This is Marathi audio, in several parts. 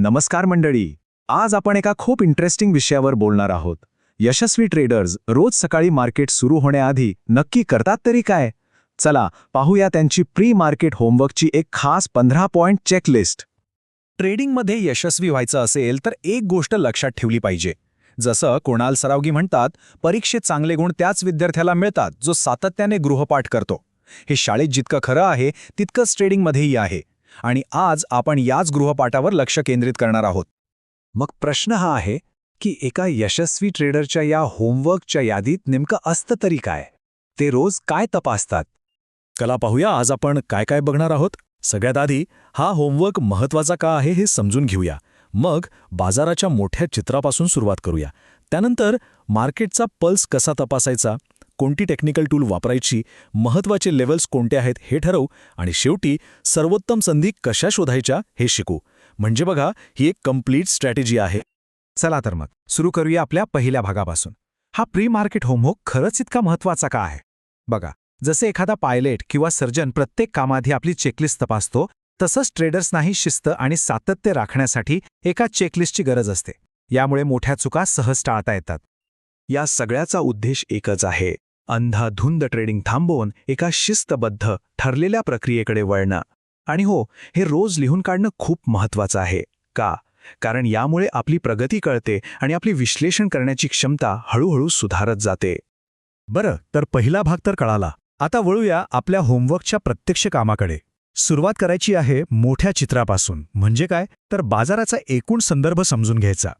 नमस्कार मंडळी. आज आपण एका खूप इंटरेस्टिंग विषयावर बोलणार आहोत. यशस्वी ट्रेडर्स रोज सकाळी मार्केट सुरू होण्याआधी नक्की करतात तरी काय? चला पाहूया त्यांची प्री मार्केट होमवर्कची एक खास 15 पॉइंट चेकलिस्ट. ट्रेडिंगमध्ये यशस्वी व्हायचं असेल तर एक गोष्ट लक्षात ठेवली पाहिजे. जसं कुणाल सरावगी म्हणतात, परीक्षेत चांगले गुण त्याच विद्यार्थ्याला मिळतात जो सातत्याने गृहपाठ करतो. हे शाळेत जितकं खरं आहे तितकंच ट्रेडिंगमध्येही आहे. आणि आज आपण याच गृहपाठावर लक्ष केंद्रित करणार आहोत. मग प्रश्न हा आहे की एका यशस्वी ट्रेडरच्या या होमवर्कच्या यादीत नेमकं असतं तरी काय? ते रोज काय तपासतात? चला पाहूया आज आपण काय काय बघणार आहोत. सगळ्यात आधी हा होमवर्क महत्त्वाचा का आहे हे समजून घेऊया. मग बाजाराच्या मोठ्या चित्रापासून सुरुवात करूया. त्यानंतर मार्केटचा पल्स कसा तपासायचा, कोणती टेक्निकल टूल वापरायची, महत्त्वाचे लेव्हल्स कोणते आहेत हे ठरवू आणि शेवटी सर्वोत्तम संधी कशा शोधायच्या हे शिकू. म्हणजे बघा, ही एक कंप्लीट स्ट्रॅटेजी आहे. चला तर मग सुरू करूया आपल्या पहिल्या भागापासून. हा प्री मार्केट होमवर्क खरंच इतका महत्त्वाचा का आहे? बघा, जसे एखादा पायलट किंवा सर्जन प्रत्येक कामाआधी आपली चेकलिस्ट तपासतो, तसंच ट्रेडर्सनाही शिस्त आणि सातत्य राखण्यासाठी एका चेकलिस्टची गरज असते. यामुळे मोठ्या चुका सहज टाळता येतात. या सगळ्याचा उद्देश एकच आहे, अंधाधुंद ट्रेडिंग थांबवून एका शिस्तबद्ध ठरलेल्या प्रक्रियेकडे वळणं. आणि हो, हे रोज लिहून काढणं खूप महत्त्वाचं आहे. का? कारण यामुळे आपली प्रगती कळते आणि आपली विश्लेषण करण्याची क्षमता हळूहळू सुधारत जाते. बरं, तर पहिला भाग तर कळाला. आता वळूया आपल्या होमवर्कच्या प्रत्यक्ष कामाकडे. सुरुवात करायची आहे मोठ्या चित्रापासून. म्हणजे काय? तर बाजाराचा एकूण संदर्भ समजून घ्यायचा.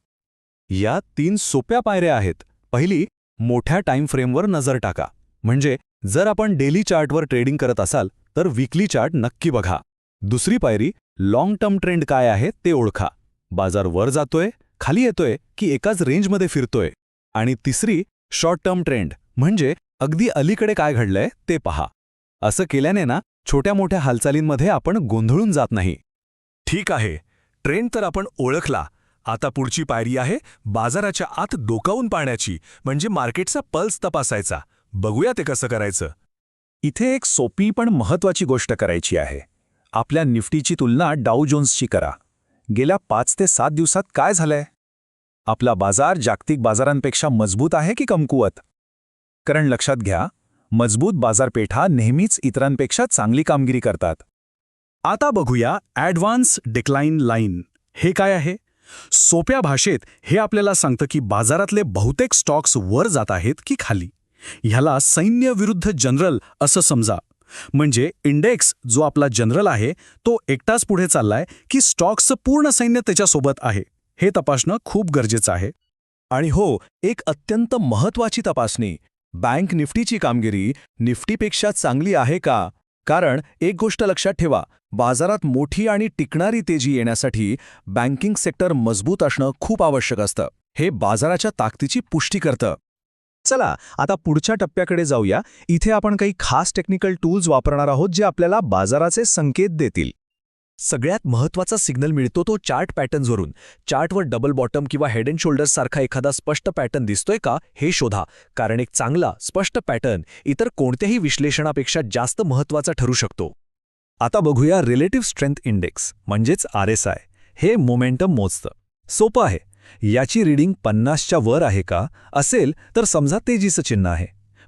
या 3 सोप्या पायऱ्या आहेत. पहिली, मोठ्या टाइम फ्रेमवर नजर टाका. म्हणजे जर आपण डेली चार्टवर ट्रेडिंग करत असाल तर वीकली चार्ट नक्की बघा. दुसरी पायरी, लॉंग टर्म ट्रेंड काय आहे ते ओळखा. बाजार वर जातोय, खाली येतोय की एकाच रेंजमध्ये फिरतोय. आणि तिसरी, शॉर्ट टर्म ट्रेंड म्हणजे अगदी अलीकडे काय घडलंय ते पहा. असं केल्याने ना छोट्या मोठ्या हालचालींमध्ये आपण गोंधळून जात नाही. ठीक आहे, ट्रेंड तर आपण ओळखला. आता पुढची पायरी आहे बाजाराच्या आत डोकावून पाहण्याची, म्हणजे मार्केटचा पल्स तपासायचा. बघूया ते कसं करायचं. इथे एक सोपी पण महत्त्वाची गोष्ट करायची आहे. आपल्या निफ्टीची तुलना डाऊ जोन्सची करा. गेल्या 5 ते 7 दिवसात काय झालंय? आपला बाजार जागतिक बाजारांपेक्षा मजबूत आहे की कमकुवत? कारण लक्षात घ्या, मजबूत बाजारपेठा नेहमीच इतरांपेक्षा चांगली कामगिरी करतात. आता बघूया ॲडव्हान्स डिक्लाइन लाईन. हे काय आहे? सोप्या भाषेत हे आपल्याला सांगतं की बाजारातले बहुतेक स्टॉक्स वर जात आहेत की खाली. ह्याला सैन्य विरुद्ध जनरल असं समजा. म्हणजे इंडेक्स जो आपला जनरल आहे तो एकटाच पुढे चाललाय की स्टॉक्सचं पूर्ण सैन्य त्याच्यासोबत आहे, हे तपासणं खूप गरजेचं आहे. आणि हो, एक अत्यंत महत्त्वाची तपासणी, बँक निफ्टीची कामगिरी निफ्टीपेक्षा चांगली आहे का? कारण एक गोष्ट लक्षात ठेवा, बाजारात मोठी आणि टिकणारी तेजी येण्यासाठी बँकिंग सेक्टर मजबूत असणं खूप आवश्यक असतं. हे बाजाराच्या ताकदीची पुष्टी करतं. चला आता पुढच्या टप्प्याकडे जाऊया. इथे आपण काही खास टेक्निकल टूल्स वापरणार आहोत जे आपल्याला बाजाराचे संकेत देतील. सगळ्यात महत्त्वाचा सिग्नल मिळतो तो चार्ट पॅटर्न्सवरून. चार्टवर डबल बॉटम किंवा हेड अँड शोल्डर्स सारखा एखादा स्पष्ट पॅटर्न दिसतोय का हे शोधा. कारण एक चांगला स्पष्ट पॅटर्न इतर कोणत्याही विश्लेषणापेक्षा जास्त महत्त्वाचा ठरू शकतो. आता बघूया रिलेटिव्ह स्ट्रेंथ इंडेक्स म्हणजेच RSI. हे मोमेंटम मोजतं. सोपं आहे. याची रीडिंग 50च्या वर आहे का? असेल तर समजा तेजीचं चिन्ह आहे.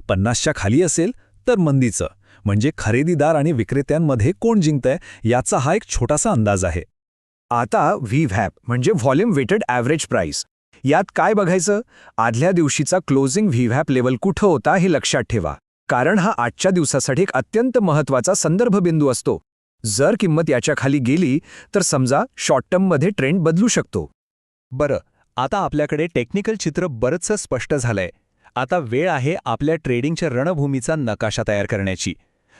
50च्या खाली असेल तर मंदीचं. म्हणजे खरेदीदार आणि विक्रेत्यांमध्ये कोण जिंकतंय याचा हा एक छोटासा अंदाज आहे. आता VWAP म्हणजे व्हॉल्यूम वेटेड ॲव्हरेज प्राइस. यात काय बघायचं? आदल्या दिवशीचा क्लोजिंग VWAP लेवल कुठं होता हे लक्षात ठेवा. कारण हा आजच्या दिवसासाठी एक अत्यंत महत्त्वाचा संदर्भ बिंदू असतो. जर किंमत याच्या खाली गेली तर समजा शॉर्ट टर्ममध्ये ट्रेंड बदलू शकतो. बरं, आता आपल्याकडे टेक्निकल चित्र बरंचसं स्पष्ट झालंय. आता वेळ आहे आपल्या ट्रेडिंगच्या रणभूमीचा नकाशा तयार करण्याची.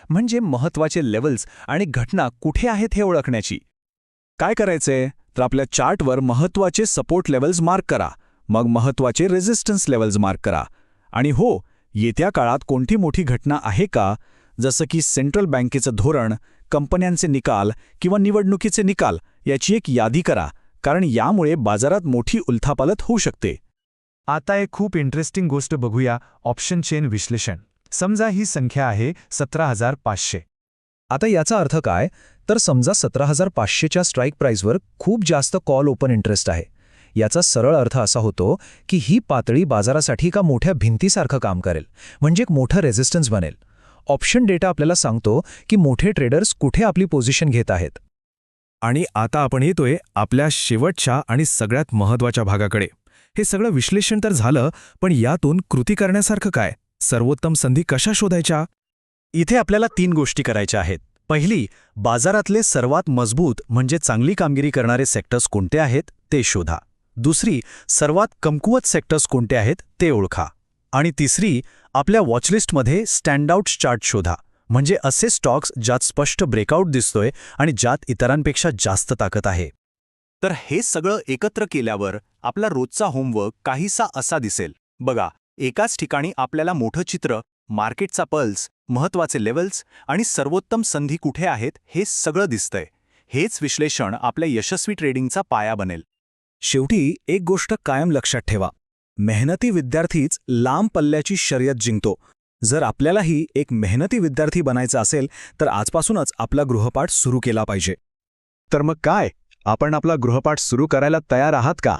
म्हणजे महत्त्वाचे लेव्हल्स आणि घटना कुठे आहेत हे ओळखण्याची. काय करायचंय? तर आपल्या चार्टवर महत्त्वाचे सपोर्ट लेव्हल्स मार्क करा. मग महत्त्वाचे रेझिस्टन्स लेव्हल्स मार्क करा. आणि हो, येत्या काळात कोणती मोठी घटना आहे का? जसं की सेंट्रल बँकेचं धोरण, कंपन्यांचे निकाल किंवा निवडणुकीचे निकाल याची एक यादी करा. कारण यामुळे बाजारात मोठी उलथापालथ होऊ शकते. आता एक खूप इंटरेस्टिंग गोष्ट बघूया, ऑप्शन चेन विश्लेषण. समजा ही संख्या आहे 17,500. आता याचा अर्थ काय? तर समजा 17,500च्या स्ट्राईक प्राईसवर खूप जास्त कॉल ओपन इंटरेस्ट आहे. याचा सरळ अर्थ असा होतो की ही पातळी बाजारासाठी एका मोठ्या भिंतीसारखं काम करेल, म्हणजे एक मोठं रेझिस्टन्स बनेल. ऑप्शन डेटा आपल्याला सांगतो की मोठे ट्रेडर्स कुठे आपली पोझिशन घेत आहेत. आणि आता आपण येतोय आपल्या शेवटच्या आणि सगळ्यात महत्त्वाच्या भागाकडे. हे सगळं विश्लेषण तर झालं, पण यातून कृती करण्यासारखं काय? सर्वोत्तम संधी कशा शोधायच्या? इथे आपल्याला 3 गोष्टी करायच्या आहेत. पहिली, बाजारातले सर्वात मजबूत म्हणजे चांगली कामगिरी करणारे सेक्टर्स कोणते आहेत ते शोधा. दुसरी, सर्वात कमकुवत सेक्टर्स कोणते आहेत ते ओळखा. आणि तिसरी, आपल्या वॉचलिस्टमध्ये स्टँडआउट चार्ट शोधा, म्हणजे असे स्टॉक्स ज्यात स्पष्ट ब्रेकआउट दिसतोय आणि ज्यात इतरांपेक्षा जास्त ताकद आहे. तर हे सगळं एकत्र केल्यावर आपला रोजचा होमवर्क काहीसा असा दिसेल. बघा, एकाच ठिकाणी आपल्याला मोठं चित्र, मार्केटचा पल्स, महत्त्वाचे लेव्हल्स आणि सर्वोत्तम संधी कुठे आहेत हे सगळं दिसतंय. हेच विश्लेषण आपल्या यशस्वी ट्रेडिंगचा पाया बनेल. शेवटी एक गोष्ट कायम लक्षात ठेवा. मेहनती विद्यार्थीच लांब पल्ल्याची शर्यत जिंकतो. जर आपल्यालाही एक मेहनती विद्यार्थी बनायचं असेल तर आजपासूनच आपला गृहपाठ सुरू केला पाहिजे. तर मग काय, आपण आपला गृहपाठ सुरू करायला तयार आहात का?